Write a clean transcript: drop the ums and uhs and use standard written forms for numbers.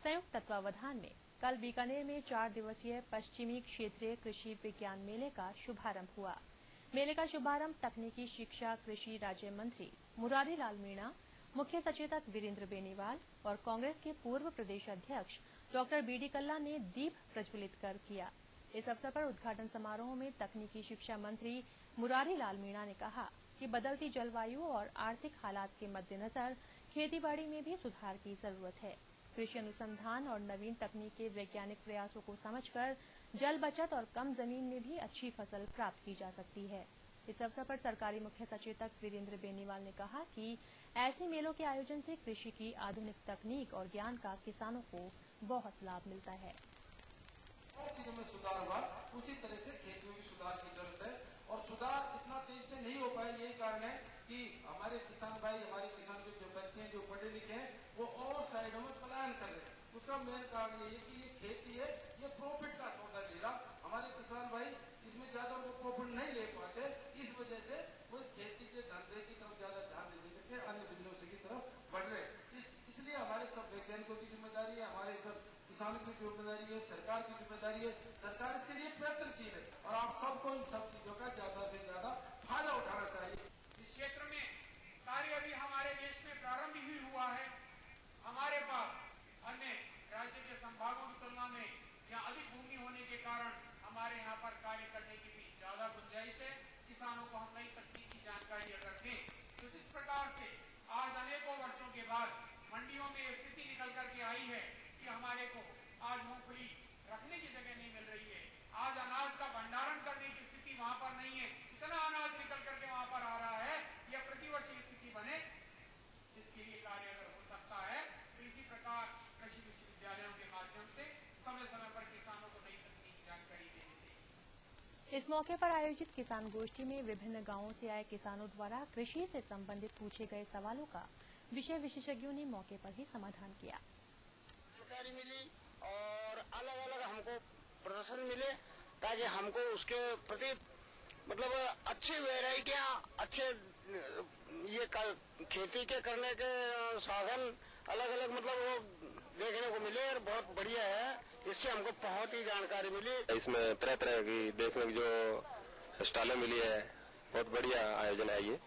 संयुक्त तत्वावधान में कल बीकानेर में 4 दिवसीय पश्चिमी क्षेत्रीय कृषि विज्ञान मेले का शुभारंभ हुआ। मेले का शुभारंभ तकनीकी शिक्षा कृषि राज्य मंत्री मुरारी लाल मीणा, मुख्य सचेतक वीरेंद्र बेनीवाल और कांग्रेस के पूर्व प्रदेश अध्यक्ष डॉ बीडी कल्ला ने दीप प्रज्वलित कर किया। इस अवसर पर उद्घाटन समारोह में तकनीकी शिक्षा मंत्री मुरारी लाल मीणा ने कहा कि बदलती जलवायु और आर्थिक हालात के मद्देनजर खेतीबाड़ी में भी सुधार की जरूरत है। कृषि अनुसंधान और नवीन तकनीक के वैज्ञानिक प्रयासों को समझकर जल बचत और कम जमीन में भी अच्छी फसल प्राप्त की जा सकती है। इस अवसर पर सरकारी मुख्य सचेतक वीरेंद्र बेनीवाल ने कहा कि ऐसे मेलों के आयोजन से कृषि की आधुनिक तकनीक और ज्ञान का किसानों को बहुत लाभ मिलता है। हर चीजों में सुधार हुआ, उसी तरह से खेती में भी सुधार की जरूरत है और सुधार इतना तेज से नहीं हो पाया। यही कारण है कि हमारे किसान भाई, हमारे किसान के जो बच्चे हैं, जो पढ़े लिखे हैं, वो और साइडों में पलायन कर रहे हैं। उसका मेन कारण ये है कि ये खेती है, ये प्रॉफिट का सौदा ले रहा। हमारे किसान भाई इसमें ज्यादा वो प्रॉफिट नहीं ले पाते, इस वजह से वो इस खेती के धंधे की तरफ ज्यादा ध्यान देने के अन्य बिजनेस की तरफ बढ़ रहे। इसलिए हमारे सब वैज्ञानिकों की जिम्मेदारी है, हमारे सब किसानों की जिम्मेदारी है, सरकार की जिम्मेदारी है। सरकार इसके लिए प्रयत्नशील है और आप सबको इन सब चीजों का ज्यादा से ज्यादा फायदा उठाना चाहिए। इस क्षेत्र में कार्य अभी हमारे देश में प्रारंभ ही हुआ है। हमारे पास अन्य राज्य के संभागों की तुलना में यहाँ अधिक भूमि होने के कारण हमारे यहाँ पर कार्य करने की भी ज्यादा गुंजाइश है। किसानों को हम नई तकनीक की जानकारी अगर दें तो जिस प्रकार से आज अनेकों वर्षों के बाद मंडियों में स्थिति निकल करके आई है कि हमारे को आज मूंगफली रखने की जगह नहीं मिल रही है, आज अनाज का भंडारण करने की स्थिति वहां पर नहीं है, इतना अनाज निकल करके वहां पर आ रहा है, यह प्रतिवर्ष की स्थिति बने, इसके लिए कार्य अगर हो सकता है तो इसी प्रकार कृषि विश्वविद्यालयों के माध्यम से समय समय पर किसानों को नई तकनीक जानकारी देने से। इस मौके पर आयोजित किसान गोष्ठी में विभिन्न गांवों से आए किसानों द्वारा कृषि से संबंधित पूछे गए सवालों का विषय विशेषज्ञों ने मौके पर ही समाधान किया। जानकारी मिली और अलग अलग हमको प्रदर्शन मिले ताकि हमको उसके प्रति मतलब अच्छी वैरायटियां, अच्छे ये खेती के करने के साधन अलग अलग मतलब वो देखने को मिले और बहुत बढ़िया है। इससे हमको बहुत ही जानकारी मिली। इसमें तरह तरह की देखने की जो स्टॉलें मिली है, बहुत बढ़िया आयोजन है ये।